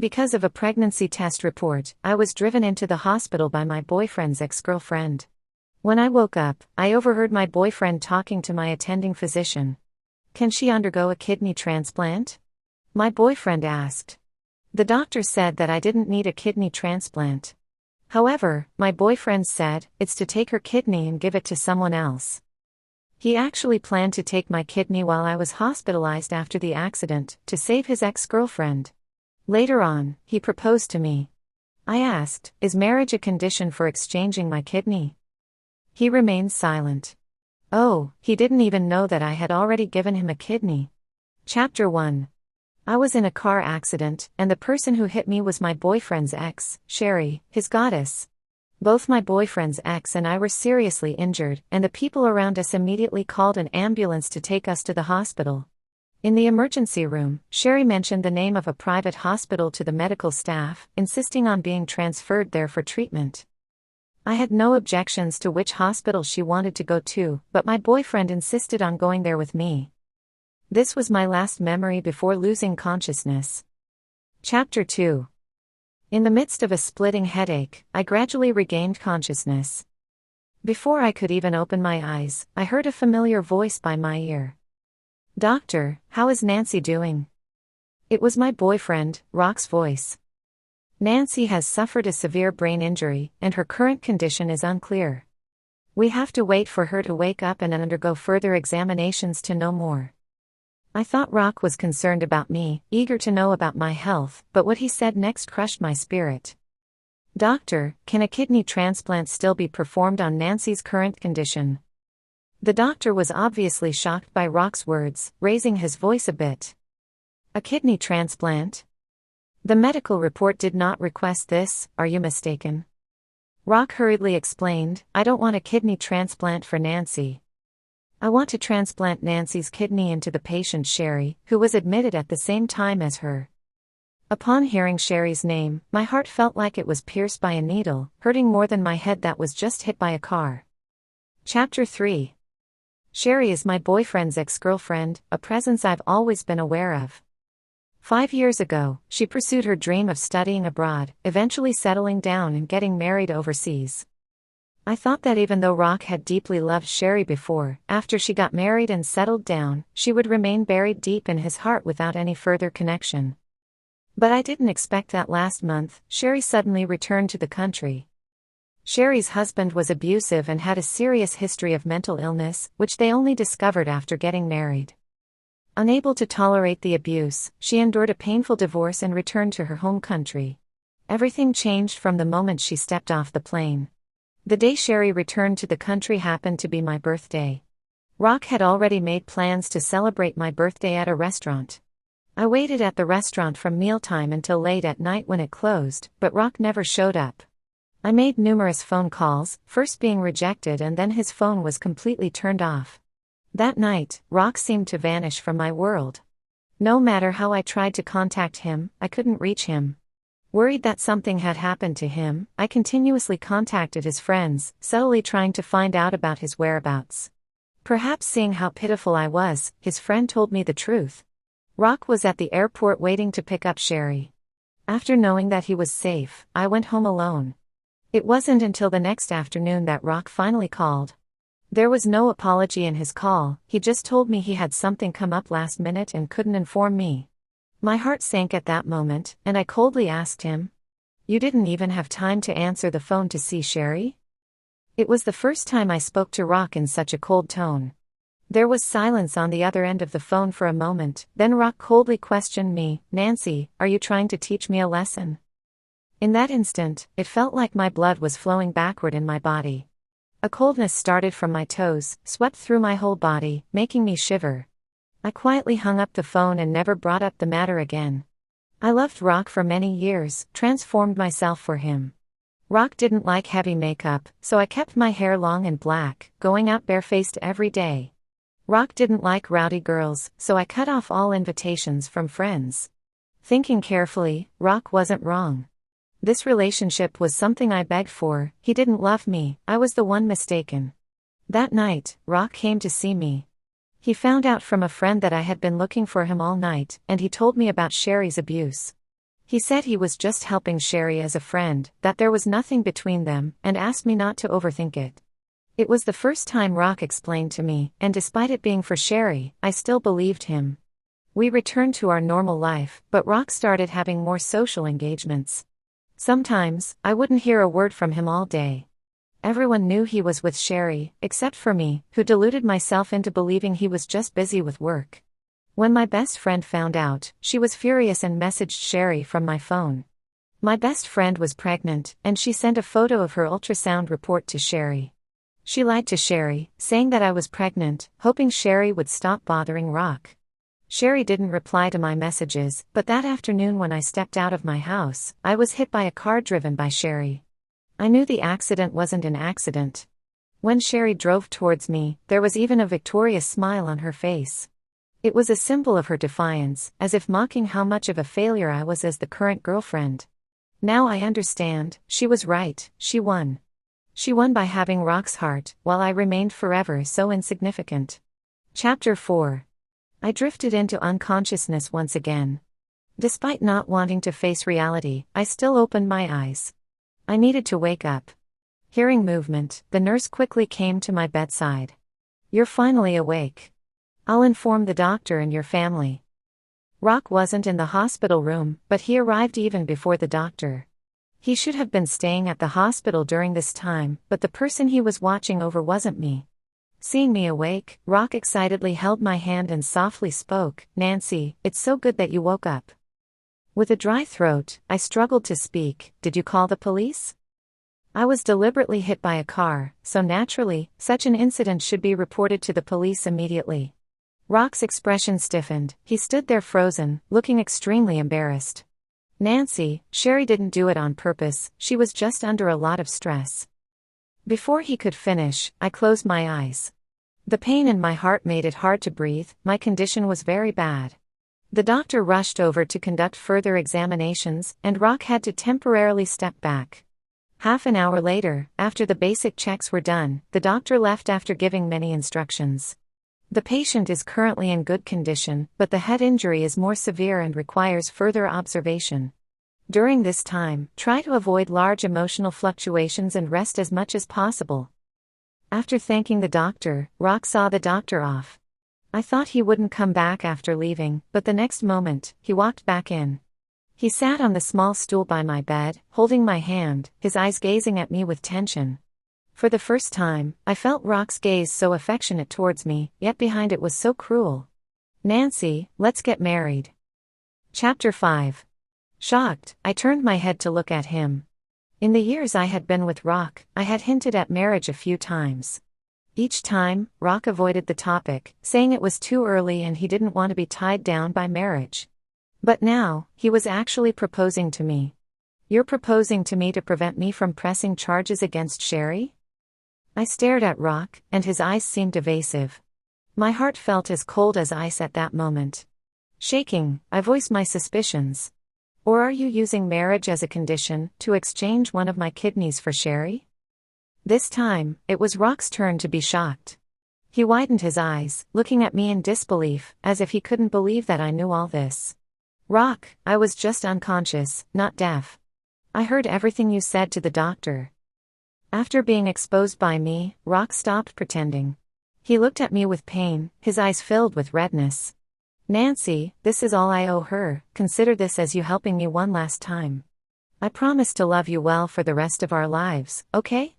Because of a pregnancy test report, I was driven into the hospital by my boyfriend's ex-girlfriend. When I woke up, I overheard my boyfriend talking to my attending physician. "Can she undergo a kidney transplant?" my boyfriend asked. The doctor said that I didn't need a kidney transplant. However, my boyfriend said, it's to take her kidney and give it to someone else. He actually planned to take my kidney while I was hospitalized after the accident, to save his ex-girlfriend. Later on, he proposed to me. I asked, is marriage a condition for exchanging my kidney? He remained silent. Oh, he didn't even know that I had already given him a kidney. Chapter 1. I was in a car accident, and the person who hit me was my boyfriend's ex, Sherry, his goddess. Both my boyfriend's ex and I were seriously injured, and the people around us immediately called an ambulance to take us to the hospital. In the emergency room, Sherry mentioned the name of a private hospital to the medical staff, insisting on being transferred there for treatment. I had no objections to which hospital she wanted to go to, but my boyfriend insisted on going there with me. This was my last memory before losing consciousness. Chapter 2. In the midst of a splitting headache, I gradually regained consciousness. Before I could even open my eyes, I heard a familiar voice by my ear. "Doctor, how is Nancy doing?" It was my boyfriend, Rock's voice. Nancy has suffered a severe brain injury, and her current condition is unclear. We have to wait for her to wake up and undergo further examinations to know more. I thought Rock was concerned about me, eager to know about my health, but what he said next crushed my spirit. "Doctor, can a kidney transplant still be performed on Nancy's current condition?" The doctor was obviously shocked by Rock's words, raising his voice a bit. "A kidney transplant? The medical report did not request this, are you mistaken?" Rock hurriedly explained, "I don't want a kidney transplant for Nancy. I want to transplant Nancy's kidney into the patient Sherry, who was admitted at the same time as her." Upon hearing Sherry's name, my heart felt like it was pierced by a needle, hurting more than my head that was just hit by a car. Chapter 3. Sherry is my boyfriend's ex-girlfriend, a presence I've always been aware of. 5 years ago, she pursued her dream of studying abroad, eventually settling down and getting married overseas. I thought that even though Rock had deeply loved Sherry before, after she got married and settled down, she would remain buried deep in his heart without any further connection. But I didn't expect that last month, Sherry suddenly returned to the country. Sherry's husband was abusive and had a serious history of mental illness, which they only discovered after getting married. Unable to tolerate the abuse, she endured a painful divorce and returned to her home country. Everything changed from the moment she stepped off the plane. The day Sherry returned to the country happened to be my birthday. Rock had already made plans to celebrate my birthday at a restaurant. I waited at the restaurant from mealtime until late at night when it closed, but Rock never showed up. I made numerous phone calls, first being rejected and then his phone was completely turned off. That night, Rock seemed to vanish from my world. No matter how I tried to contact him, I couldn't reach him. Worried that something had happened to him, I continuously contacted his friends, subtly trying to find out about his whereabouts. Perhaps seeing how pitiful I was, his friend told me the truth. Rock was at the airport waiting to pick up Sherry. After knowing that he was safe, I went home alone. It wasn't until the next afternoon that Rock finally called. There was no apology in his call, he just told me he had something come up last minute and couldn't inform me. My heart sank at that moment, and I coldly asked him, "You didn't even have time to answer the phone to see Sherry?" It was the first time I spoke to Rock in such a cold tone. There was silence on the other end of the phone for a moment, then Rock coldly questioned me, "Nancy, are you trying to teach me a lesson?" In that instant, it felt like my blood was flowing backward in my body. A coldness started from my toes, swept through my whole body, making me shiver. I quietly hung up the phone and never brought up the matter again. I loved Rock for many years, transformed myself for him. Rock didn't like heavy makeup, so I kept my hair long and black, going out barefaced every day. Rock didn't like rowdy girls, so I cut off all invitations from friends. Thinking carefully, Rock wasn't wrong. This relationship was something I begged for, he didn't love me, I was the one mistaken. That night, Rock came to see me. He found out from a friend that I had been looking for him all night, and he told me about Sherry's abuse. He said he was just helping Sherry as a friend, that there was nothing between them, and asked me not to overthink it. It was the first time Rock explained to me, and despite it being for Sherry, I still believed him. We returned to our normal life, but Rock started having more social engagements. Sometimes, I wouldn't hear a word from him all day. Everyone knew he was with Sherry, except for me, who deluded myself into believing he was just busy with work. When my best friend found out, she was furious and messaged Sherry from my phone. My best friend was pregnant, and she sent a photo of her ultrasound report to Sherry. She lied to Sherry, saying that I was pregnant, hoping Sherry would stop bothering Rock. Sherry didn't reply to my messages, but that afternoon when I stepped out of my house, I was hit by a car driven by Sherry. I knew the accident wasn't an accident. When Sherry drove towards me, there was even a victorious smile on her face. It was a symbol of her defiance, as if mocking how much of a failure I was as the current girlfriend. Now I understand, she was right, she won. She won by having Rock's heart, while I remained forever so insignificant. Chapter 4. I drifted into unconsciousness once again. Despite not wanting to face reality, I still opened my eyes. I needed to wake up. Hearing movement, the nurse quickly came to my bedside. "You're finally awake. I'll inform the doctor and your family." Rock wasn't in the hospital room, but he arrived even before the doctor. He should have been staying at the hospital during this time, but the person he was watching over wasn't me. Seeing me awake, Rock excitedly held my hand and softly spoke, "Nancy, it's so good that you woke up." With a dry throat, I struggled to speak. "Did you call the police?" I was deliberately hit by a car, so naturally, such an incident should be reported to the police immediately. Rock's expression stiffened. He stood there frozen, looking extremely embarrassed. "Nancy, Sherry didn't do it on purpose, she was just under a lot of stress." Before he could finish, I closed my eyes. The pain in my heart made it hard to breathe. My condition was very bad. The doctor rushed over to conduct further examinations, and Rock had to temporarily step back. Half an hour later, after the basic checks were done, the doctor left after giving many instructions. The patient is currently in good condition, but the head injury is more severe and requires further observation. During this time, try to avoid large emotional fluctuations and rest as much as possible. After thanking the doctor, Rock saw the doctor off. I thought he wouldn't come back after leaving, but the next moment, he walked back in. He sat on the small stool by my bed, holding my hand, his eyes gazing at me with tension. For the first time, I felt Rock's gaze so affectionate towards me, yet behind it was so cruel. "Nancy, let's get married." Chapter 5. Shocked, I turned my head to look at him. In the years I had been with Rock, I had hinted at marriage a few times. Each time, Rock avoided the topic, saying it was too early and he didn't want to be tied down by marriage. But now, he was actually proposing to me. "You're proposing to me to prevent me from pressing charges against Sherry?" I stared at Rock, and his eyes seemed evasive. My heart felt as cold as ice at that moment. Shaking, I voiced my suspicions. "Or are you using marriage as a condition, to exchange one of my kidneys for Sherry?" This time, it was Rock's turn to be shocked. He widened his eyes, looking at me in disbelief, as if he couldn't believe that I knew all this. "Rock, I was just unconscious, not deaf. I heard everything you said to the doctor." After being exposed by me, Rock stopped pretending. He looked at me with pain, his eyes filled with redness. "Nancy, this is all I owe her, consider this as you helping me one last time. I promise to love you well for the rest of our lives, okay?"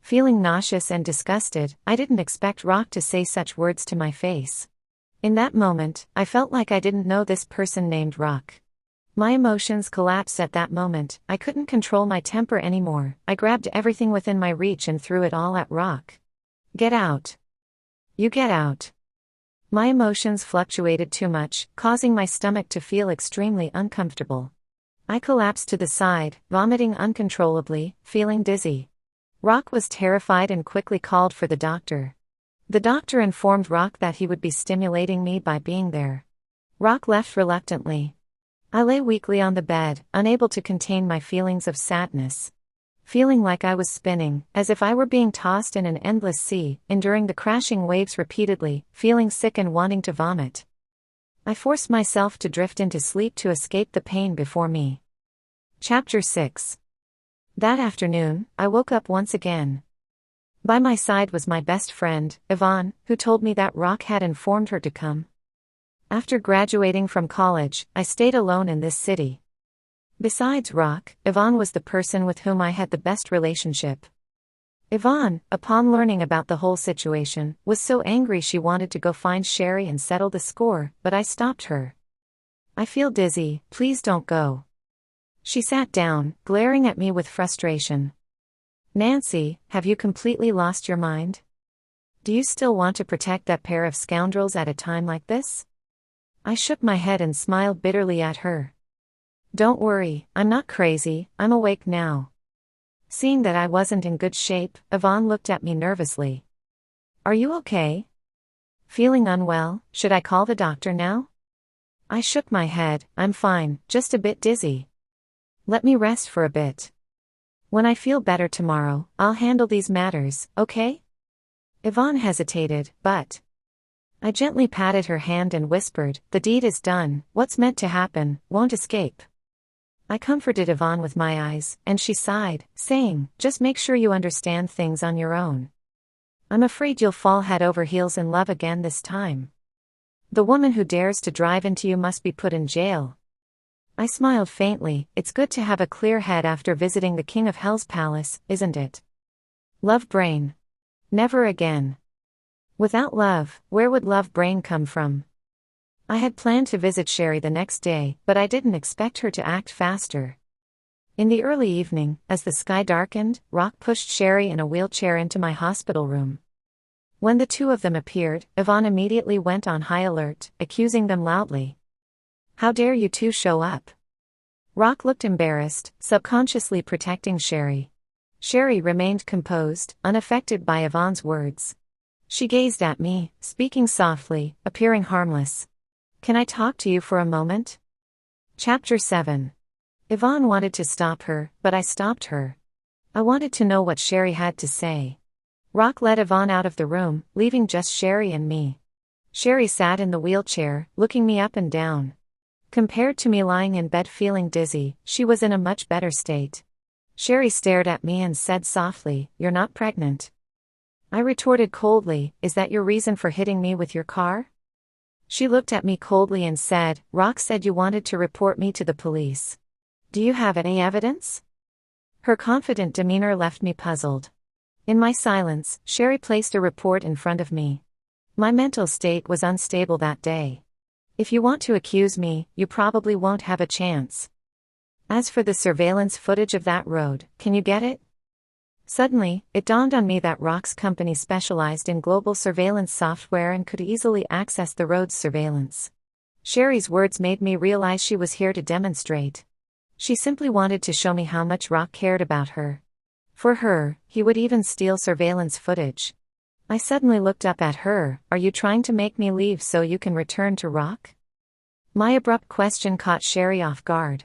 Feeling nauseous and disgusted, I didn't expect Rock to say such words to my face. In that moment, I felt like I didn't know this person named Rock. My emotions collapsed at that moment. I couldn't control my temper anymore. I grabbed everything within my reach and threw it all at Rock. "Get out. You get out." My emotions fluctuated too much, causing my stomach to feel extremely uncomfortable. I collapsed to the side, vomiting uncontrollably, feeling dizzy. Rock was terrified and quickly called for the doctor. The doctor informed Rock that he would be stimulating me by being there. Rock left reluctantly. I lay weakly on the bed, unable to contain my feelings of sadness. Feeling like I was spinning, as if I were being tossed in an endless sea, enduring the crashing waves repeatedly, feeling sick and wanting to vomit. I forced myself to drift into sleep to escape the pain before me. Chapter 6. That afternoon, I woke up once again. By my side was my best friend, Yvonne, who told me that Rock had informed her to come. After graduating from college, I stayed alone in this city. Besides Rock, Yvonne was the person with whom I had the best relationship. Yvonne, upon learning about the whole situation, was so angry she wanted to go find Sherry and settle the score, but I stopped her. "I feel dizzy, please don't go." She sat down, glaring at me with frustration. "Nancy, have you completely lost your mind? Do you still want to protect that pair of scoundrels at a time like this?" I shook my head and smiled bitterly at her. "Don't worry, I'm not crazy, I'm awake now." Seeing that I wasn't in good shape, Yvonne looked at me nervously. "Are you okay? Feeling unwell? Should I call the doctor now?" I shook my head. "I'm fine, just a bit dizzy. Let me rest for a bit. When I feel better tomorrow, I'll handle these matters, okay?" Yvonne hesitated, but I gently patted her hand and whispered, "The deed is done, what's meant to happen won't escape." I comforted Yvonne with my eyes, and she sighed, saying, "Just make sure you understand things on your own. I'm afraid you'll fall head over heels in love again this time. The woman who dares to drive into you must be put in jail." I smiled faintly. It's good to have a clear head after visiting the King of Hell's palace, isn't it? Love brain. Never again. Without love, where would love brain come from? I had planned to visit Sherry the next day, but I didn't expect her to act faster. In the early evening, as the sky darkened, Rock pushed Sherry in a wheelchair into my hospital room. When the two of them appeared, Yvonne immediately went on high alert, accusing them loudly. "How dare you two show up?" Rock looked embarrassed, subconsciously protecting Sherry. Sherry remained composed, unaffected by Yvonne's words. She gazed at me, speaking softly, appearing harmless. "Can I talk to you for a moment?" Chapter 7. Yvonne wanted to stop her, but I stopped her. I wanted to know what Sherry had to say. Rock led Yvonne out of the room, leaving just Sherry and me. Sherry sat in the wheelchair, looking me up and down. Compared to me lying in bed feeling dizzy, she was in a much better state. Sherry stared at me and said softly, "You're not pregnant." I retorted coldly, "Is that your reason for hitting me with your car?" She looked at me coldly and said, "Rock said you wanted to report me to the police. Do you have any evidence?" Her confident demeanor left me puzzled. In my silence, Sherry placed a report in front of me. My mental state was unstable that day. "If you want to accuse me, you probably won't have a chance. As for the surveillance footage of that road, can you get it?" Suddenly, it dawned on me that Rock's company specialized in global surveillance software and could easily access the road's surveillance. Sherry's words made me realize she was here to demonstrate. She simply wanted to show me how much Rock cared about her. For her, he would even steal surveillance footage. I suddenly looked up at her. "Are you trying to make me leave so you can return to Rock?" My abrupt question caught Sherry off guard.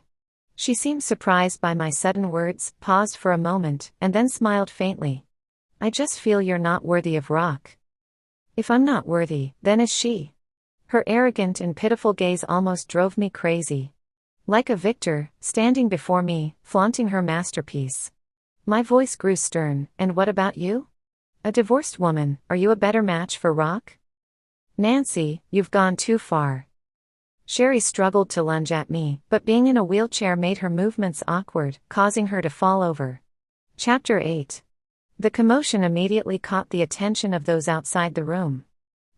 She seemed surprised by my sudden words, paused for a moment, and then smiled faintly. "I just feel you're not worthy of Rock." "If I'm not worthy, then is she?" Her arrogant and pitiful gaze almost drove me crazy. Like a victor, standing before me, flaunting her masterpiece. My voice grew stern. "And what about you? A divorced woman, are you a better match for Rock?" "Nancy, you've gone too far." Sherry struggled to lunge at me, but being in a wheelchair made her movements awkward, causing her to fall over. Chapter 8. The commotion immediately caught the attention of those outside the room.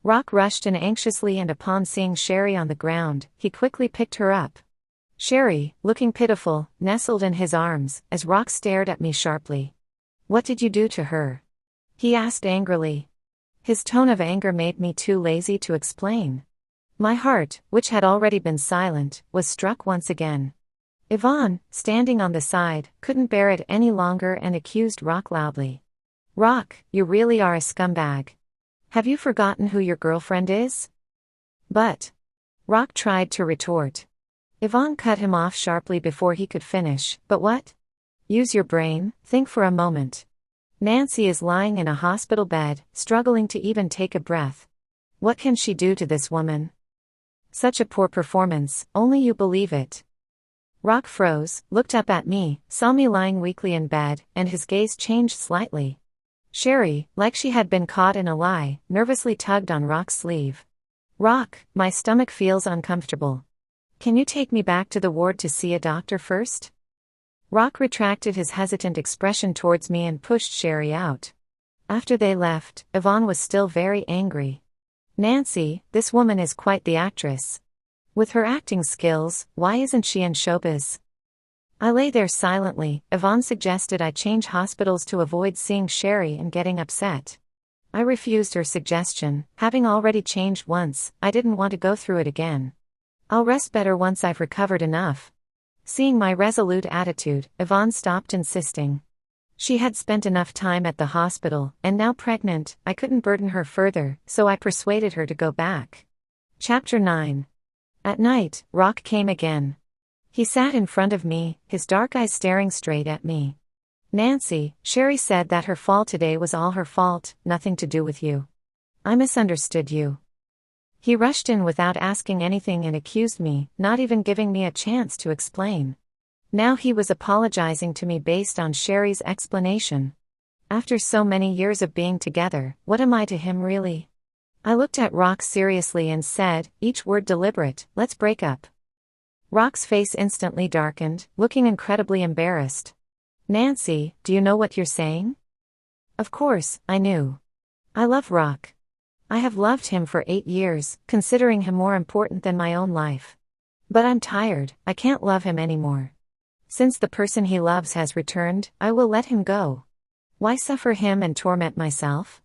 Rock rushed in anxiously, and upon seeing Sherry on the ground, he quickly picked her up. Sherry, looking pitiful, nestled in his arms, as Rock stared at me sharply. "What did you do to her?" he asked angrily. His tone of anger made me too lazy to explain. My heart, which had already been silent, was struck once again. Yvonne, standing on the side, couldn't bear it any longer and accused Rock loudly. "Rock, you really are a scumbag. Have you forgotten who your girlfriend is?" "But..." Rock tried to retort. Yvonne cut him off sharply before he could finish. "But what? Use your brain, think for a moment. Nancy is lying in a hospital bed, struggling to even take a breath. What can she do to this woman?" Such a poor performance, only you believe it. Rock froze, looked up at me, saw me lying weakly in bed, and his gaze changed slightly. Sherry, like she had been caught in a lie, nervously tugged on Rock's sleeve. Rock, my stomach feels uncomfortable. Can you take me back to the ward to see a doctor first? Rock retracted his hesitant expression towards me and pushed Sherry out. After they left, Yvonne was still very angry. Nancy, this woman is quite the actress. With her acting skills, why isn't she in showbiz? I lay there silently. Yvonne suggested I change hospitals to avoid seeing Sherry and getting upset. I refused her suggestion. Having already changed once, I didn't want to go through it again. I'll rest better once I've recovered enough. Seeing my resolute attitude, Yvonne stopped insisting. She had spent enough time at the hospital, and now pregnant, I couldn't burden her further, so I persuaded her to go back. Chapter 9. At night, Rock came again. He sat in front of me, his dark eyes staring straight at me. Nancy, Sherry said that her fall today was all her fault, nothing to do with you. I misunderstood you. He rushed in without asking anything and accused me, not even giving me a chance to explain. Now he was apologizing to me based on Sherry's explanation. After so many years of being together, what am I to him really? I looked at Rock seriously and said, each word deliberate, let's break up. Rock's face instantly darkened, looking incredibly embarrassed. Nancy, do you know what you're saying? Of course, I knew. I love Rock. I have loved him for 8 years, considering him more important than my own life. But I'm tired, I can't love him anymore. Since the person he loves has returned, I will let him go. Why suffer him and torment myself?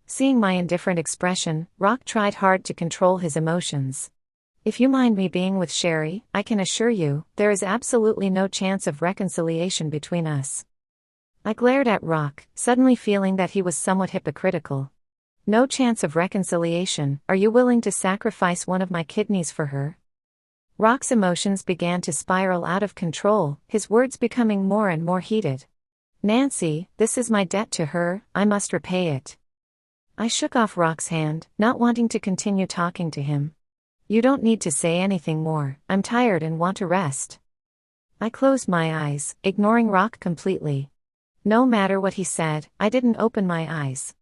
Seeing my indifferent expression, Rock tried hard to control his emotions. If you mind me being with Sherry, I can assure you, there is absolutely no chance of reconciliation between us. I glared at Rock, suddenly feeling that he was somewhat hypocritical. No chance of reconciliation, are you willing to sacrifice one of my kidneys for her? Rock's emotions began to spiral out of control, his words becoming more and more heated. Nancy, this is my debt to her, I must repay it. I shook off Rock's hand, not wanting to continue talking to him. You don't need to say anything more, I'm tired and want to rest. I closed my eyes, ignoring Rock completely. No matter what he said, I didn't open my eyes.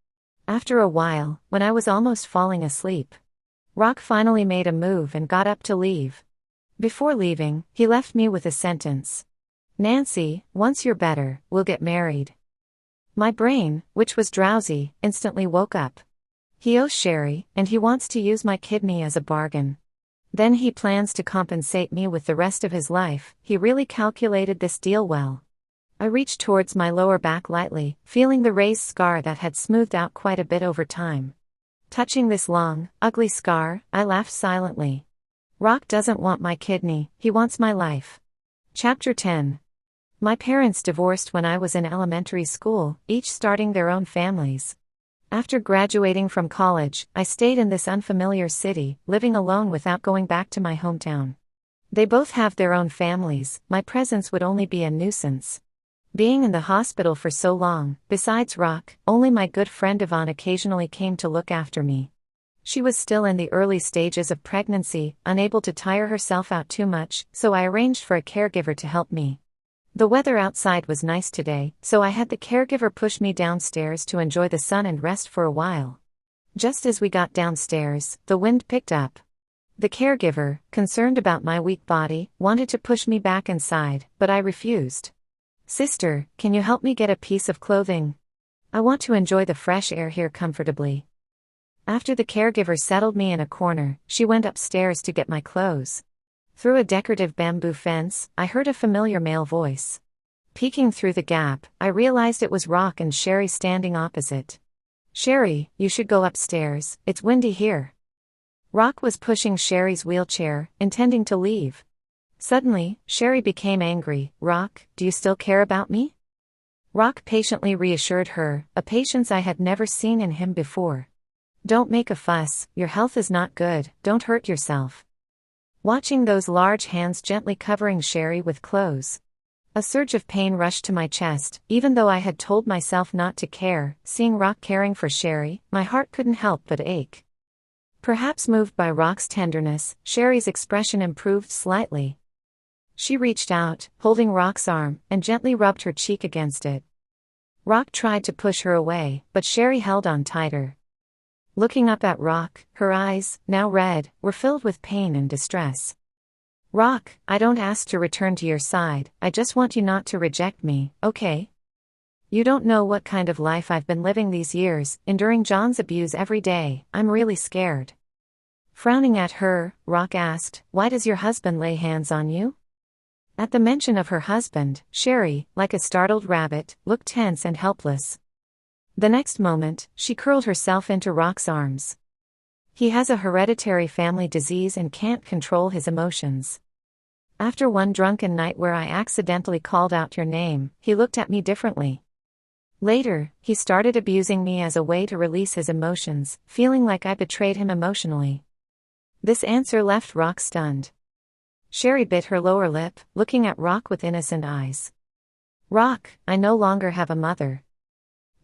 After a while, when I was almost falling asleep, Rock finally made a move and got up to leave. Before leaving, he left me with a sentence. Nancy, once you're better, we'll get married. My brain, which was drowsy, instantly woke up. He owes Sherry, and he wants to use my kidney as a bargain. Then he plans to compensate me with the rest of his life. He really calculated this deal well. I reached towards my lower back lightly, feeling the raised scar that had smoothed out quite a bit over time. Touching this long, ugly scar, I laughed silently. Rock doesn't want my kidney, he wants my life. Chapter 10. My parents divorced when I was in elementary school, each starting their own families. After graduating from college, I stayed in this unfamiliar city, living alone without going back to my hometown. They both have their own families, my presence would only be a nuisance. Being in the hospital for so long, besides Rock, only my good friend Yvonne occasionally came to look after me. She was still in the early stages of pregnancy, unable to tire herself out too much, so I arranged for a caregiver to help me. The weather outside was nice today, so I had the caregiver push me downstairs to enjoy the sun and rest for a while. Just as we got downstairs, the wind picked up. The caregiver, concerned about my weak body, wanted to push me back inside, but I refused. Sister, can you help me get a piece of clothing? I want to enjoy the fresh air here comfortably. After the caregiver settled me in a corner, she went upstairs to get my clothes. Through a decorative bamboo fence, I heard a familiar male voice. Peeking through the gap, I realized it was Rock and Sherry standing opposite. Sherry, you should go upstairs, it's windy here. Rock was pushing Sherry's wheelchair, intending to leave. Suddenly, Sherry became angry. Rock, do you still care about me? Rock patiently reassured her, a patience I had never seen in him before. Don't make a fuss, your health is not good, don't hurt yourself. Watching those large hands gently covering Sherry with clothes. A surge of pain rushed to my chest, even though I had told myself not to care. Seeing Rock caring for Sherry, my heart couldn't help but ache. Perhaps moved by Rock's tenderness, Sherry's expression improved slightly. She reached out, holding Rock's arm, and gently rubbed her cheek against it. Rock tried to push her away, but Sherry held on tighter. Looking up at Rock, her eyes, now red, were filled with pain and distress. Rock, I don't ask to return to your side, I just want you not to reject me, okay? You don't know what kind of life I've been living these years, enduring John's abuse every day. I'm really scared. Frowning at her, Rock asked, why does your husband lay hands on you? At the mention of her husband, Sherry, like a startled rabbit, looked tense and helpless. The next moment, she curled herself into Rock's arms. He has a hereditary family disease and can't control his emotions. After one drunken night where I accidentally called out your name, he looked at me differently. Later, he started abusing me as a way to release his emotions, feeling like I betrayed him emotionally. This answer left Rock stunned. Sherry bit her lower lip, looking at Rock with innocent eyes. Rock, I no longer have a mother.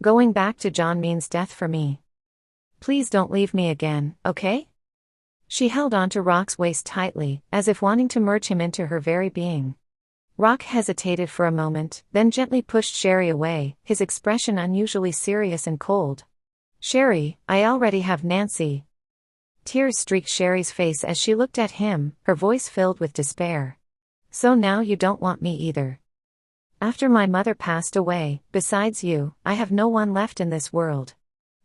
Going back to John means death for me. Please don't leave me again, okay? She held onto Rock's waist tightly, as if wanting to merge him into her very being. Rock hesitated for a moment, then gently pushed Sherry away, his expression unusually serious and cold. Sherry, I already have Nancy. Tears streaked Sherry's face as she looked at him, her voice filled with despair. So now you don't want me either. After my mother passed away, besides you, I have no one left in this world.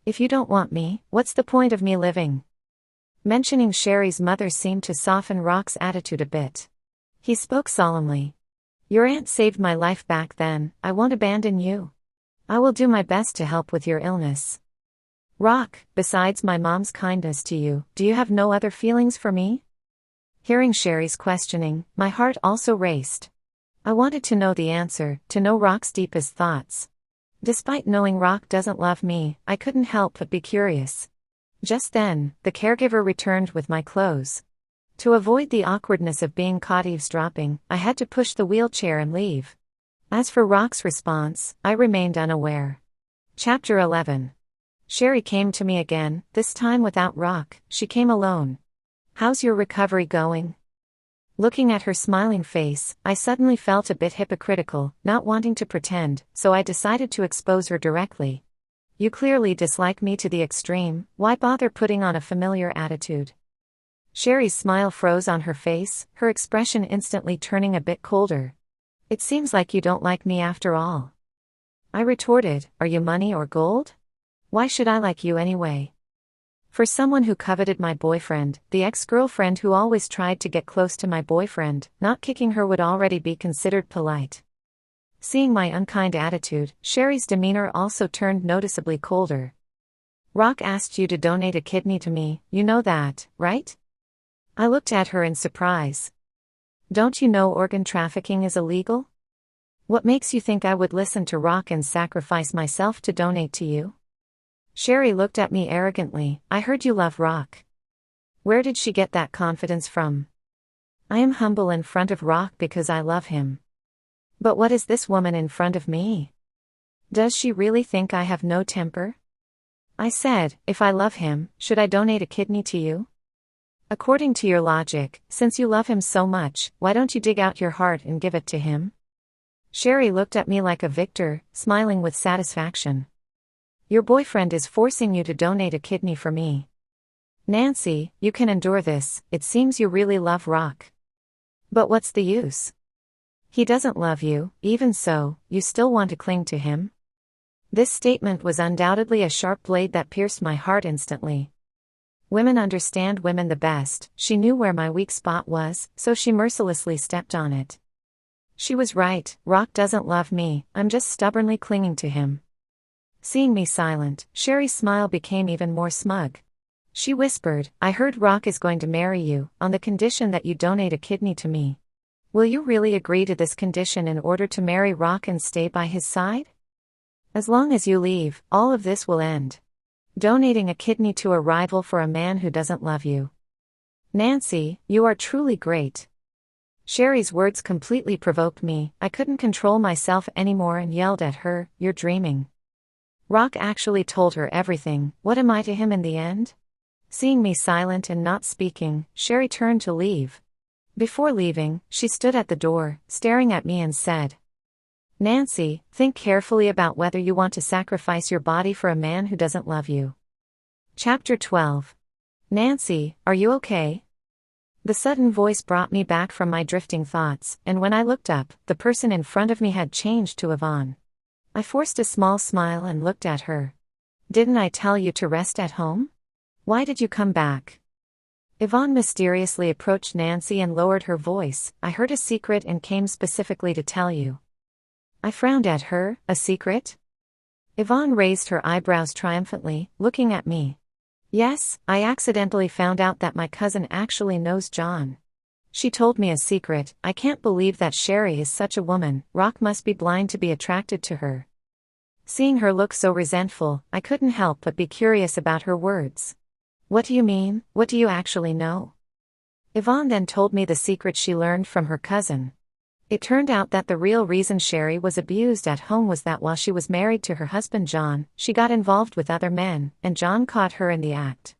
If you don't want me, what's the point of me living? Mentioning Sherry's mother seemed to soften Rock's attitude a bit. He spoke solemnly. Your aunt saved my life back then, I won't abandon you. I will do my best to help with your illness. Rock, besides my mom's kindness to you, do you have no other feelings for me? Hearing Sherry's questioning, my heart also raced. I wanted to know the answer, to know Rock's deepest thoughts. Despite knowing Rock doesn't love me, I couldn't help but be curious. Just then, the caregiver returned with my clothes. To avoid the awkwardness of being caught eavesdropping, I had to push the wheelchair and leave. As for Rock's response, I remained unaware. Chapter 11. Sherry came to me again, this time without Rock. She came alone. How's your recovery going? Looking at her smiling face, I suddenly felt a bit hypocritical, not wanting to pretend, so I decided to expose her directly. You clearly dislike me to the extreme, why bother putting on a familiar attitude? Sherry's smile froze on her face, her expression instantly turning a bit colder. It seems like you don't like me after all. I retorted, are you money or gold? Why should I like you anyway? For someone who coveted my boyfriend, the ex-girlfriend who always tried to get close to my boyfriend, not kicking her would already be considered polite. Seeing my unkind attitude, Sherry's demeanor also turned noticeably colder. Rock asked you to donate a kidney to me, you know that, right? I looked at her in surprise. Don't you know organ trafficking is illegal? What makes you think I would listen to Rock and sacrifice myself to donate to you? Sherry looked at me arrogantly, I heard you love Rock. Where did she get that confidence from? I am humble in front of Rock because I love him. But what is this woman in front of me? Does she really think I have no temper? I said, if I love him, should I donate a kidney to you? According to your logic, since you love him so much, why don't you dig out your heart and give it to him? Sherry looked at me like a victor, smiling with satisfaction. Your boyfriend is forcing you to donate a kidney for me. Nancy, you can endure this, it seems you really love Rock. But what's the use? He doesn't love you, even so, you still want to cling to him? This statement was undoubtedly a sharp blade that pierced my heart instantly. Women understand women the best, she knew where my weak spot was, so she mercilessly stepped on it. She was right, Rock doesn't love me, I'm just stubbornly clinging to him. Seeing me silent, Sherry's smile became even more smug. She whispered, I heard Rock is going to marry you, on the condition that you donate a kidney to me. Will you really agree to this condition in order to marry Rock and stay by his side? As long as you leave, all of this will end. Donating a kidney to a rival for a man who doesn't love you. Nancy, you are truly great. Sherry's words completely provoked me, I couldn't control myself anymore and yelled at her, you're dreaming. Rock actually told her everything, what am I to him in the end? Seeing me silent and not speaking, Sherry turned to leave. Before leaving, she stood at the door, staring at me and said, "Nancy, think carefully about whether you want to sacrifice your body for a man who doesn't love you." Chapter 12. Nancy, are you okay? The sudden voice brought me back from my drifting thoughts, and when I looked up, the person in front of me had changed to Yvonne. I forced a small smile and looked at her. "Didn't I tell you to rest at home? Why did you come back?" Yvonne mysteriously approached Nancy and lowered her voice. "I heard a secret and came specifically to tell you." I frowned at her. "A secret?" Yvonne raised her eyebrows triumphantly, looking at me. "Yes, I accidentally found out that my cousin actually knows John. She told me a secret. I can't believe that Sherry is such a woman. Rock must be blind to be attracted to her." Seeing her look so resentful, I couldn't help but be curious about her words. "What do you mean? What do you actually know?" Yvonne then told me the secret she learned from her cousin. It turned out that the real reason Sherry was abused at home was that while she was married to her husband John, she got involved with other men, and John caught her in the act.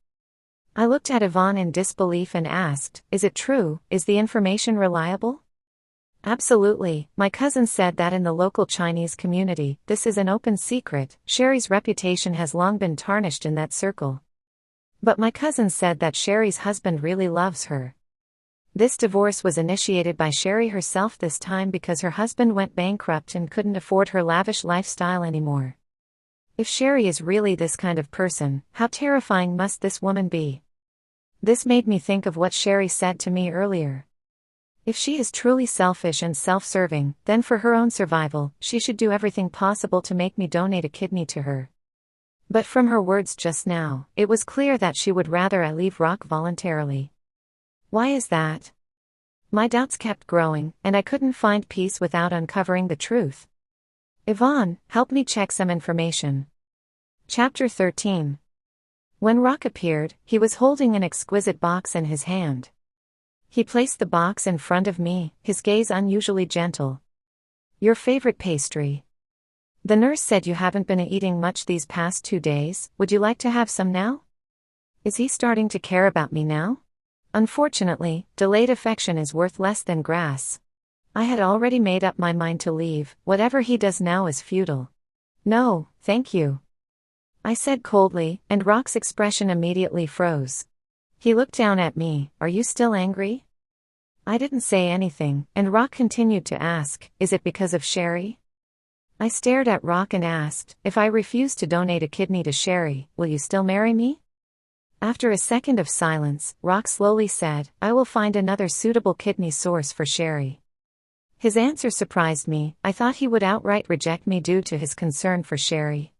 I looked at Yvonne in disbelief and asked, "Is it true? Is the information reliable?" "Absolutely. My cousin said that in the local Chinese community, this is an open secret. Sherry's reputation has long been tarnished in that circle. But my cousin said that Sherry's husband really loves her. This divorce was initiated by Sherry herself this time because her husband went bankrupt and couldn't afford her lavish lifestyle anymore. If Sherry is really this kind of person, how terrifying must this woman be?" This made me think of what Sherry said to me earlier. If she is truly selfish and self-serving, then for her own survival, she should do everything possible to make me donate a kidney to her. But from her words just now, it was clear that she would rather I leave Rock voluntarily. Why is that? My doubts kept growing, and I couldn't find peace without uncovering the truth. "Yvonne, help me check some information." Chapter 13. When Rock appeared, he was holding an exquisite box in his hand. He placed the box in front of me, his gaze unusually gentle. "Your favorite pastry. The nurse said you haven't been eating much these past 2 days. Would you like to have some now?" Is he starting to care about me now? Unfortunately, delayed affection is worth less than grass. I had already made up my mind to leave. Whatever he does now is futile. "No, thank you," I said coldly, and Rock's expression immediately froze. He looked down at me. "Are you still angry?" I didn't say anything, and Rock continued to ask, "Is it because of Sherry?" I stared at Rock and asked, "If I refuse to donate a kidney to Sherry, will you still marry me?" After a second of silence, Rock slowly said, "I will find another suitable kidney source for Sherry." His answer surprised me. I thought he would outright reject me due to his concern for Sherry.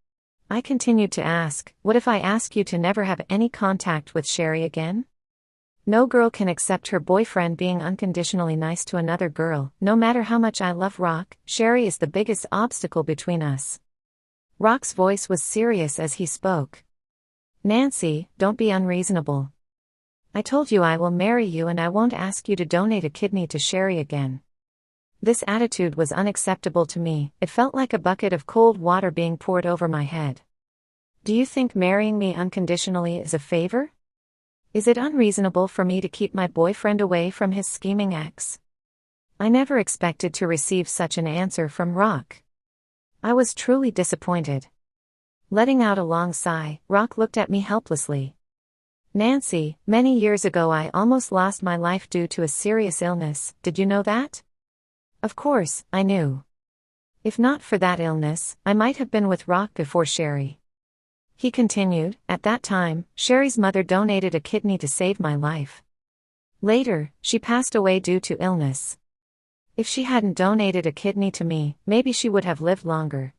I continued to ask, "What if I ask you to never have any contact with Sherry again?" No girl can accept her boyfriend being unconditionally nice to another girl. No matter how much I love Rock, Sherry is the biggest obstacle between us. Rock's voice was serious as he spoke. "Nancy, don't be unreasonable. I told you I will marry you and I won't ask you to donate a kidney to Sherry again." This attitude was unacceptable to me. It felt like a bucket of cold water being poured over my head. "Do you think marrying me unconditionally is a favor? Is it unreasonable for me to keep my boyfriend away from his scheming ex?" I never expected to receive such an answer from Rock. I was truly disappointed. Letting out a long sigh, Rock looked at me helplessly. "Nancy, many years ago I almost lost my life due to a serious illness. Did you know that?" Of course, I knew. If not for that illness, I might have been with Rock before Sherry. He continued, "At that time, Sherry's mother donated a kidney to save my life. Later, she passed away due to illness. If she hadn't donated a kidney to me, maybe she would have lived longer.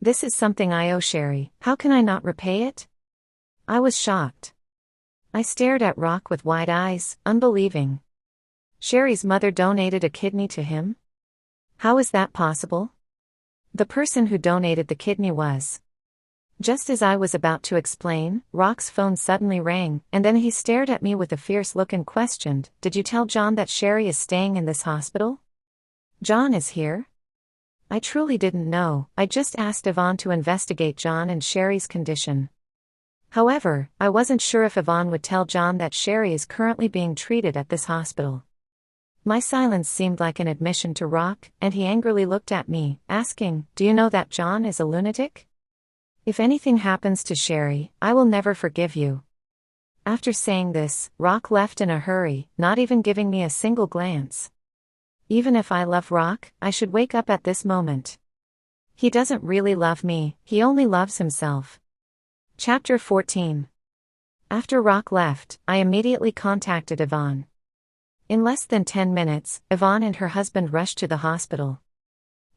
This is something I owe Sherry. How can I not repay it?" I was shocked. I stared at Rock with wide eyes, unbelieving. Sherry's mother donated a kidney to him? How is that possible? The person who donated the kidney was. Just as I was about to explain, Rock's phone suddenly rang, and then he stared at me with a fierce look and questioned, "Did you tell John that Sherry is staying in this hospital?" "John is here?" I truly didn't know. I just asked Yvonne to investigate John and Sherry's condition. However, I wasn't sure if Yvonne would tell John that Sherry is currently being treated at this hospital. My silence seemed like an admission to Rock, and he angrily looked at me, asking, "Do you know that John is a lunatic? If anything happens to Sherry, I will never forgive you." After saying this, Rock left in a hurry, not even giving me a single glance. Even if I love Rock, I should wake up at this moment. He doesn't really love me, he only loves himself. Chapter 14. After Rock left, I immediately contacted Yvonne. In less than 10 minutes, Yvonne and her husband rushed to the hospital.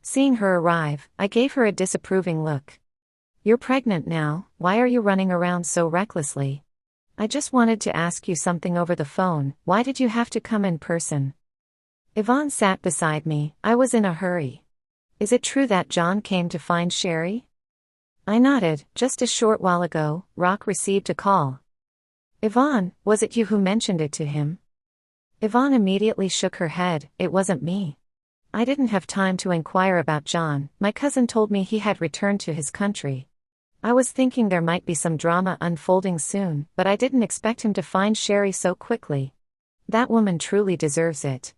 Seeing her arrive, I gave her a disapproving look. "You're pregnant now, why are you running around so recklessly? I just wanted to ask you something over the phone, why did you have to come in person?" Yvonne sat beside me, I was in a hurry. "Is it true that John came to find Sherry?" I nodded. "Just a short while ago, Rock received a call." "Yvonne, was it you who mentioned it to him?" Yvonne immediately shook her head. "It wasn't me. I didn't have time to inquire about John, my cousin told me he had returned to his country. I was thinking there might be some drama unfolding soon, but I didn't expect him to find Sherry so quickly. That woman truly deserves it."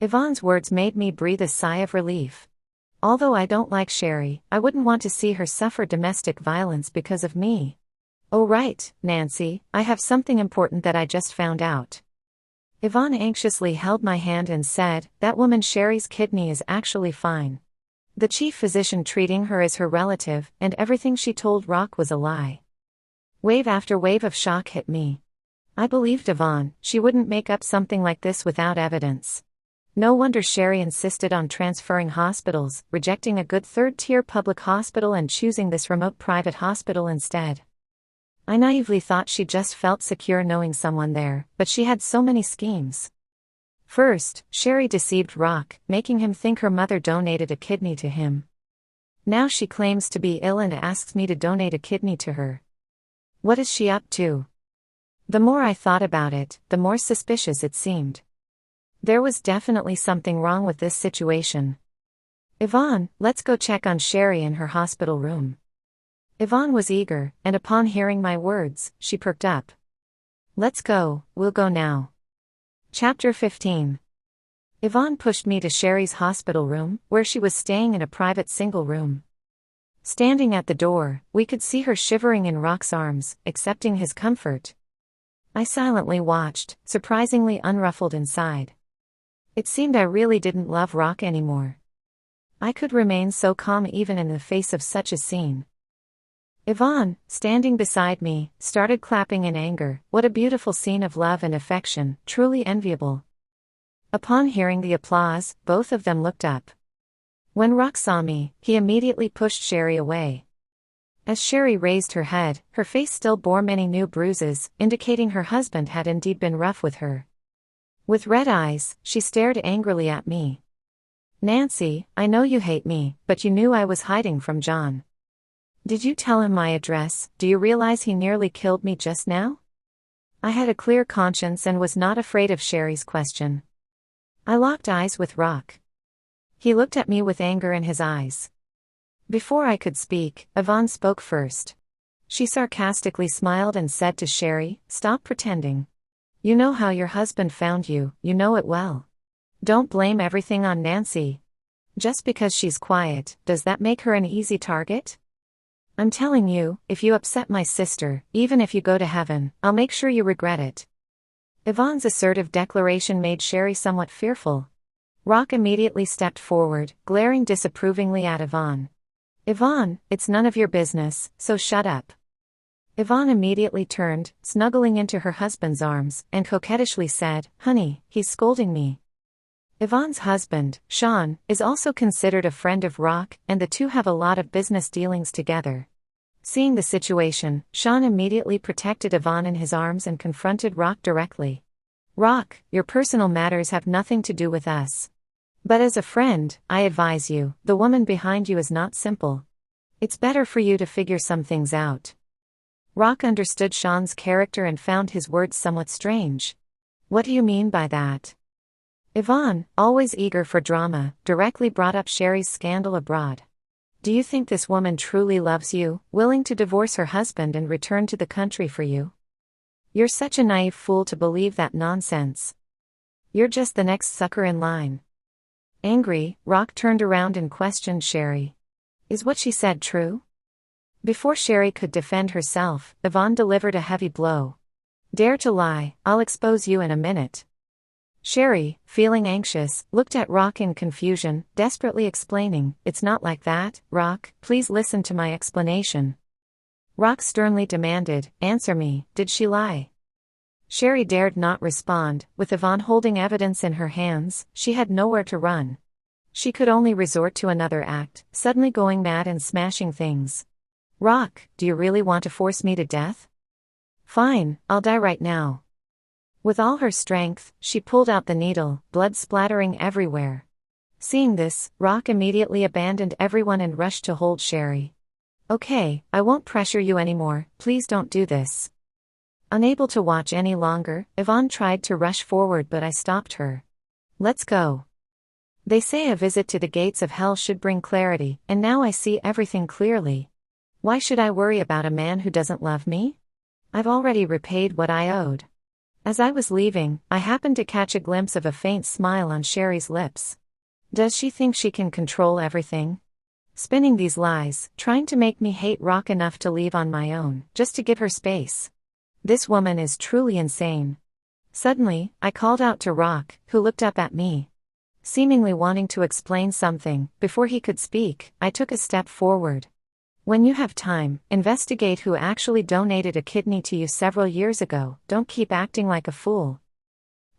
Yvonne's words made me breathe a sigh of relief. Although I don't like Sherry, I wouldn't want to see her suffer domestic violence because of me. "Oh right, Nancy, I have something important that I just found out." Yvonne anxiously held my hand and said, "That woman Sherry's kidney is actually fine. The chief physician treating her is her relative, and everything she told Rock was a lie." Wave after wave of shock hit me. I believed Yvonne, she wouldn't make up something like this without evidence. No wonder Sherry insisted on transferring hospitals, rejecting a good third-tier public hospital and choosing this remote private hospital instead. I naively thought she just felt secure knowing someone there, but she had so many schemes. First, Sherry deceived Rock, making him think her mother donated a kidney to him. Now she claims to be ill and asks me to donate a kidney to her. What is she up to? The more I thought about it, the more suspicious it seemed. There was definitely something wrong with this situation. "Yvonne, let's go check on Sherry in her hospital room." Yvonne was eager, and upon hearing my words, she perked up. "Let's go, we'll go now." Chapter 15. Yvonne pushed me to Sherry's hospital room, where she was staying in a private single room. Standing at the door, we could see her shivering in Rock's arms, accepting his comfort. I silently watched, surprisingly unruffled inside. It seemed I really didn't love Rock anymore. I could remain so calm even in the face of such a scene. Yvonne, standing beside me, started clapping in anger. What a beautiful scene of love and affection, truly enviable. Upon hearing the applause, both of them looked up. When Rock saw me, he immediately pushed Sherry away. As Sherry raised her head, her face still bore many new bruises, indicating her husband had indeed been rough with her. With red eyes, she stared angrily at me. "Nancy, I know you hate me, but you knew I was hiding from John. Did you tell him my address? Do you realize he nearly killed me just now?" I had a clear conscience and was not afraid of Sherry's question. I locked eyes with Rock. He looked at me with anger in his eyes. Before I could speak, Yvonne spoke first. She sarcastically smiled and said to Sherry, "Stop pretending. You know how your husband found you, you know it well. Don't blame everything on Nancy. Just because she's quiet, does that make her an easy target? I'm telling you, if you upset my sister, even if you go to heaven, I'll make sure you regret it." Yvonne's assertive declaration made Sherry somewhat fearful. Rock immediately stepped forward, glaring disapprovingly at Yvonne. "Yvonne, it's none of your business, so shut up." Yvonne immediately turned, snuggling into her husband's arms, and coquettishly said, "Honey, he's scolding me." Yvonne's husband, Sean, is also considered a friend of Rock, and the two have a lot of business dealings together. Seeing the situation, Sean immediately protected Yvonne in his arms and confronted Rock directly. "Rock, your personal matters have nothing to do with us. But as a friend, I advise you, the woman behind you is not simple. It's better for you to figure some things out." Rock understood Sean's character and found his words somewhat strange. "What do you mean by that?" Yvonne, always eager for drama, directly brought up Sherry's scandal abroad. Do you think this woman truly loves you, willing to divorce her husband and return to the country for you? You're such a naive fool to believe that nonsense. You're just the next sucker in line. Angry, Rock turned around and questioned Sherry. Is what she said true? Before Sherry could defend herself, Yvonne delivered a heavy blow. Dare to lie, I'll expose you in a minute. Sherry, feeling anxious, looked at Rock in confusion, desperately explaining, It's not like that, Rock, please listen to my explanation. Rock sternly demanded, Answer me, did she lie? Sherry dared not respond. With Yvonne holding evidence in her hands, she had nowhere to run. She could only resort to another act, suddenly going mad and smashing things. Rock, do you really want to force me to death? Fine, I'll die right now. With all her strength, she pulled out the needle, blood splattering everywhere. Seeing this, Rock immediately abandoned everyone and rushed to hold Sherry. Okay, I won't pressure you anymore, please don't do this. Unable to watch any longer, Yvonne tried to rush forward but I stopped her. Let's go. They say a visit to the gates of hell should bring clarity, and now I see everything clearly. Why should I worry about a man who doesn't love me? I've already repaid what I owed. As I was leaving, I happened to catch a glimpse of a faint smile on Sherry's lips. Does she think she can control everything? Spinning these lies, trying to make me hate Rock enough to leave on my own, just to give her space. This woman is truly insane. Suddenly, I called out to Rock, who looked up at me. Seemingly wanting to explain something, before he could speak, I took a step forward. When you have time, investigate who actually donated a kidney to you several years ago, don't keep acting like a fool.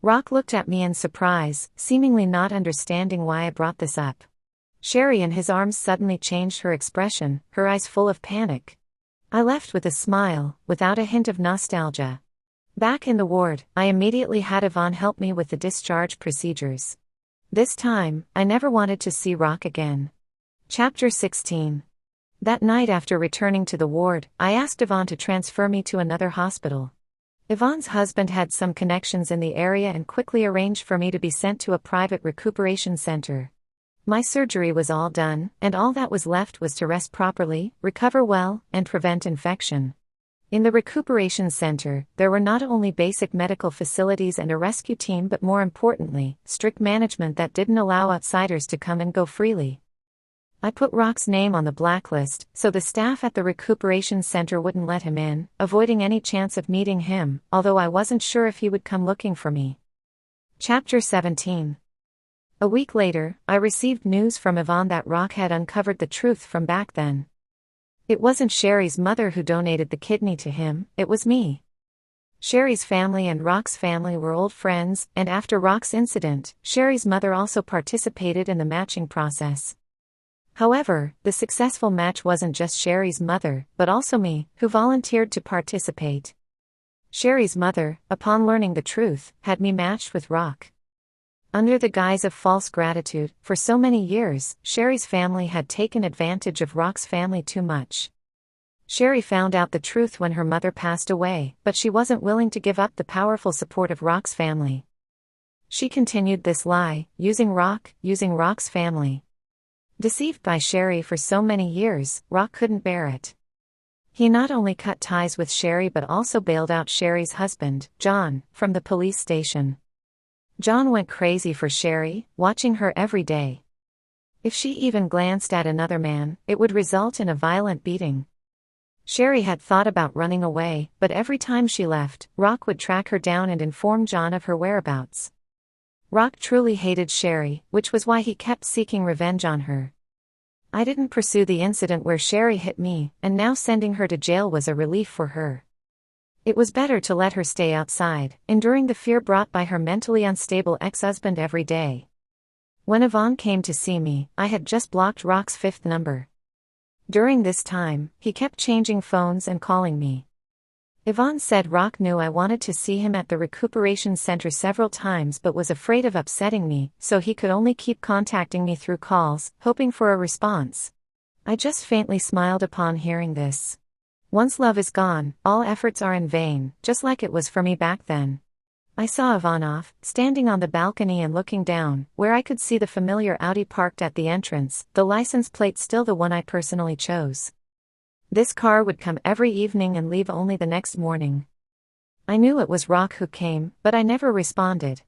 Rock looked at me in surprise, seemingly not understanding why I brought this up. Sherry in his arms suddenly changed her expression, her eyes full of panic. I left with a smile, without a hint of nostalgia. Back in the ward, I immediately had Yvonne help me with the discharge procedures. This time, I never wanted to see Rock again. Chapter 16. That night after returning to the ward, I asked Yvonne to transfer me to another hospital. Yvonne's husband had some connections in the area and quickly arranged for me to be sent to a private recuperation center. My surgery was all done, and all that was left was to rest properly, recover well, and prevent infection. In the recuperation center, there were not only basic medical facilities and a rescue team but more importantly, strict management that didn't allow outsiders to come and go freely. I put Rock's name on the blacklist, so the staff at the recuperation center wouldn't let him in, avoiding any chance of meeting him, although I wasn't sure if he would come looking for me. Chapter 17. A week later, I received news from Yvonne that Rock had uncovered the truth from back then. It wasn't Sherry's mother who donated the kidney to him, it was me. Sherry's family and Rock's family were old friends, and after Rock's incident, Sherry's mother also participated in the matching process. However, the successful match wasn't just Sherry's mother, but also me, who volunteered to participate. Sherry's mother, upon learning the truth, had me matched with Rock. Under the guise of false gratitude, for so many years, Sherry's family had taken advantage of Rock's family too much. Sherry found out the truth when her mother passed away, but she wasn't willing to give up the powerful support of Rock's family. She continued this lie, using Rock's family. Deceived by Sherry for so many years, Rock couldn't bear it. He not only cut ties with Sherry but also bailed out Sherry's husband, John, from the police station. John went crazy for Sherry, watching her every day. If she even glanced at another man, it would result in a violent beating. Sherry had thought about running away, but every time she left, Rock would track her down and inform John of her whereabouts. Rock truly hated Sherry, which was why he kept seeking revenge on her. I didn't pursue the incident where Sherry hit me, and now sending her to jail was a relief for her. It was better to let her stay outside, enduring the fear brought by her mentally unstable ex-husband every day. When Yvonne came to see me, I had just blocked Rock's 5th number. During this time, he kept changing phones and calling me. Yvonne said Rock knew I wanted to see him at the recuperation center several times but was afraid of upsetting me, so he could only keep contacting me through calls, hoping for a response. I just faintly smiled upon hearing this. Once love is gone, all efforts are in vain, just like it was for me back then. I saw Ivanov, standing on the balcony and looking down, where I could see the familiar Audi parked at the entrance, the license plate still the one I personally chose. This car would come every evening and leave only the next morning. I knew it was Rock who came, but I never responded.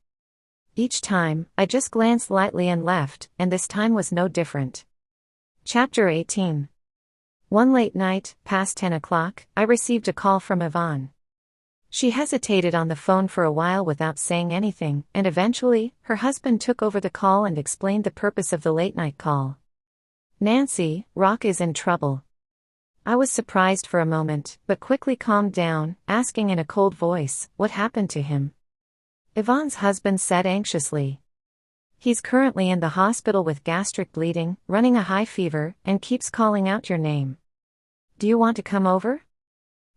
Each time, I just glanced lightly and left, and this time was no different. Chapter 18. One late night, past 10 o'clock, I received a call from Yvonne. She hesitated on the phone for a while without saying anything, and eventually, her husband took over the call and explained the purpose of the late-night call. "Nancy, Rock is in trouble." I was surprised for a moment, but quickly calmed down, asking in a cold voice, "What happened to him?" Yvonne's husband said anxiously, "He's currently in the hospital with gastric bleeding, running a high fever, and keeps calling out your name. Do you want to come over?"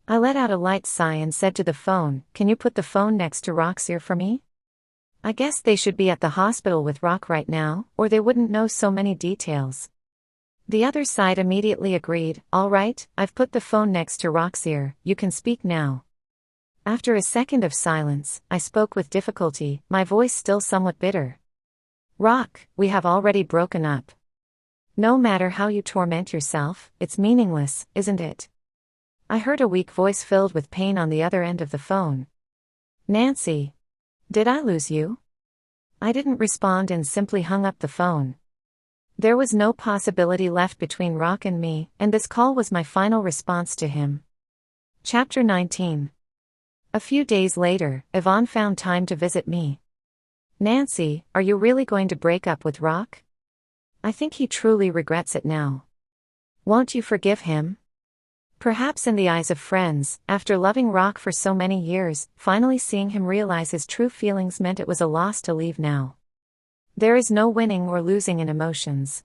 I let out a light sigh and said to the phone, "Can you put the phone next to Rock's ear for me? I guess they should be at the hospital with Rock right now, or they wouldn't know so many details." The other side immediately agreed, "All right, I've put the phone next to Rock's ear, you can speak now." After a second of silence, I spoke with difficulty, my voice still somewhat bitter. "Rock, we have already broken up. No matter how you torment yourself, it's meaningless, isn't it?" I heard a weak voice filled with pain on the other end of the phone. "Nancy. Did I lose you?" I didn't respond and simply hung up the phone. There was no possibility left between Rock and me, and this call was my final response to him. Chapter 19. A few days later, Yvonne found time to visit me. "Nancy, are you really going to break up with Rock? I think he truly regrets it now. Won't you forgive him?" Perhaps in the eyes of friends, after loving Rock for so many years, finally seeing him realize his true feelings meant it was a loss to leave now. There is no winning or losing in emotions.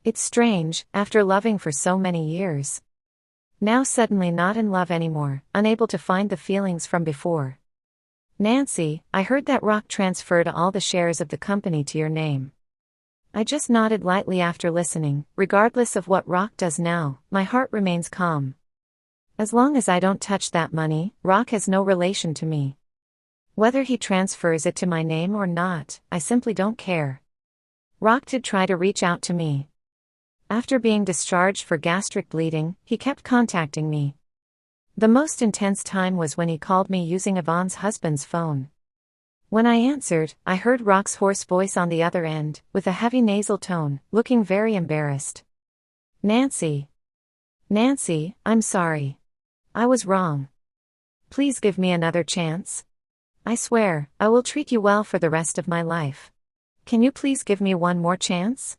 It's strange, after loving for so many years. Now suddenly not in love anymore, unable to find the feelings from before. "Nancy, I heard that Rock transferred all the shares of the company to your name." I just nodded lightly after listening. Regardless of what Rock does now, my heart remains calm. As long as I don't touch that money, Rock has no relation to me. Whether he transfers it to my name or not, I simply don't care. Rock did try to reach out to me. After being discharged for gastric bleeding, he kept contacting me. The most intense time was when he called me using Yvonne's husband's phone. When I answered, I heard Rock's hoarse voice on the other end, with a heavy nasal tone, looking very embarrassed. "Nancy. Nancy, I'm sorry. I was wrong. Please give me another chance. I swear, I will treat you well for the rest of my life. Can you please give me one more chance?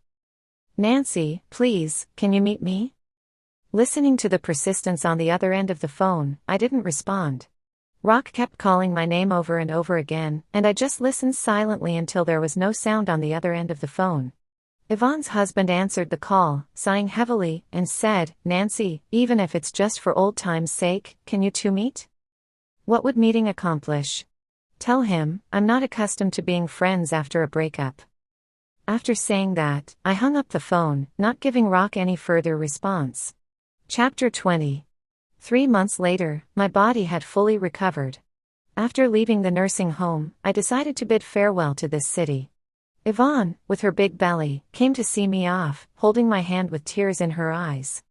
Nancy, please, can you meet me?" Listening to the persistence on the other end of the phone, I didn't respond. Rock kept calling my name over and over again, and I just listened silently until there was no sound on the other end of the phone. Yvonne's husband answered the call, sighing heavily, and said, "Nancy, even if it's just for old time's sake, can you two meet?" What would meeting accomplish? Tell him, I'm not accustomed to being friends after a breakup. After saying that, I hung up the phone, not giving Rock any further response. Chapter 20. 3 months later, my body had fully recovered. After leaving the nursing home, I decided to bid farewell to this city. Yvonne, with her big belly, came to see me off, holding my hand with tears in her eyes.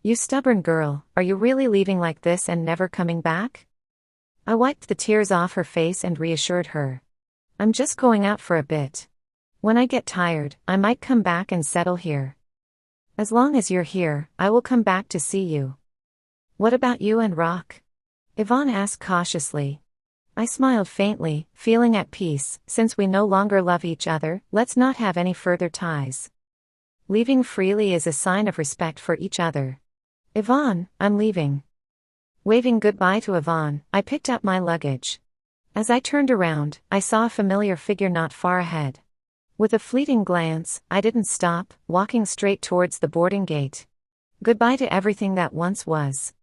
"You stubborn girl, are you really leaving like this and never coming back?" I wiped the tears off her face and reassured her. "I'm just going out for a bit. When I get tired, I might come back and settle here. As long as you're here, I will come back to see you." "What about you and Rock?" Yvonne asked cautiously. I smiled faintly, feeling at peace. "Since we no longer love each other, let's not have any further ties. Leaving freely is a sign of respect for each other. Yvonne, I'm leaving." Waving goodbye to Yvonne, I picked up my luggage. As I turned around, I saw a familiar figure not far ahead. With a fleeting glance, I didn't stop, walking straight towards the boarding gate. Goodbye to everything that once was.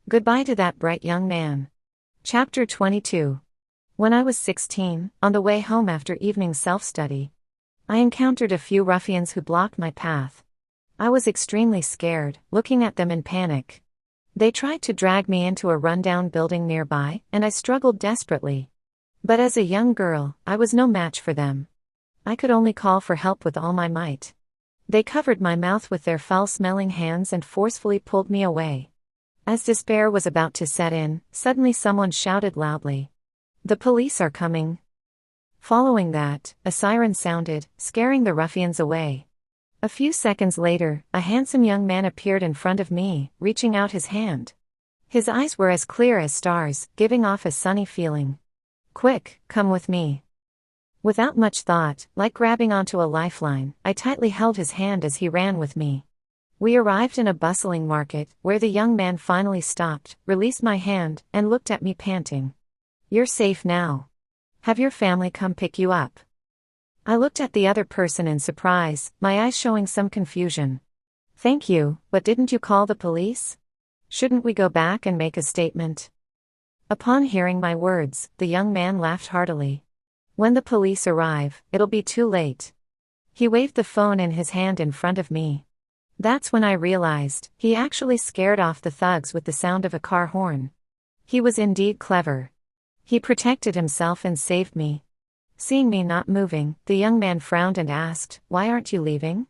Goodbye to that bright young man. Chapter 22. When I was 16, on the way home after evening self-study, I encountered a few ruffians who blocked my path. I was extremely scared, looking at them in panic. They tried to drag me into a rundown building nearby, and I struggled desperately. But as a young girl, I was no match for them. I could only call for help with all my might. They covered my mouth with their foul-smelling hands and forcefully pulled me away. As despair was about to set in, suddenly someone shouted loudly, "The police are coming!" Following that, a siren sounded, scaring the ruffians away. A few seconds later, a handsome young man appeared in front of me, reaching out his hand. His eyes were as clear as stars, giving off a sunny feeling. "Quick, come with me." Without much thought, like grabbing onto a lifeline, I tightly held his hand as he ran with me. We arrived in a bustling market, where the young man finally stopped, released my hand, and looked at me panting. "You're safe now. Have your family come pick you up?" I looked at the other person in surprise, my eyes showing some confusion. "Thank you, but didn't you call the police? Shouldn't we go back and make a statement?" Upon hearing my words, the young man laughed heartily. "When the police arrive, it'll be too late." He waved the phone in his hand in front of me. That's when I realized, he actually scared off the thugs with the sound of a car horn. He was indeed clever. He protected himself and saved me. Seeing me not moving, the young man frowned and asked, "Why aren't you leaving?"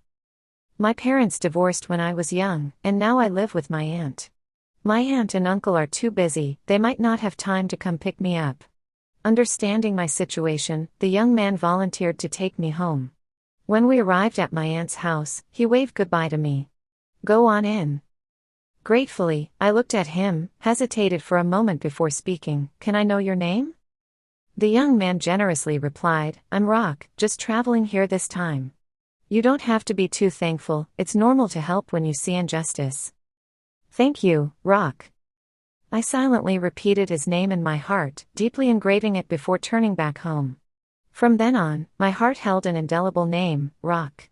"My parents divorced when I was young, and now I live with my aunt. My aunt and uncle are too busy, they might not have time to come pick me up." Understanding my situation, the young man volunteered to take me home. When we arrived at my aunt's house, he waved goodbye to me. "Go on in." Gratefully, I looked at him, hesitated for a moment before speaking. "Can I know your name?" The young man generously replied, "I'm Rock, just traveling here this time." "You don't have to be too thankful, it's normal to help when you see injustice." "Thank you, Rock." I silently repeated his name in my heart, deeply engraving it before turning back home. From then on, my heart held an indelible name, Rock.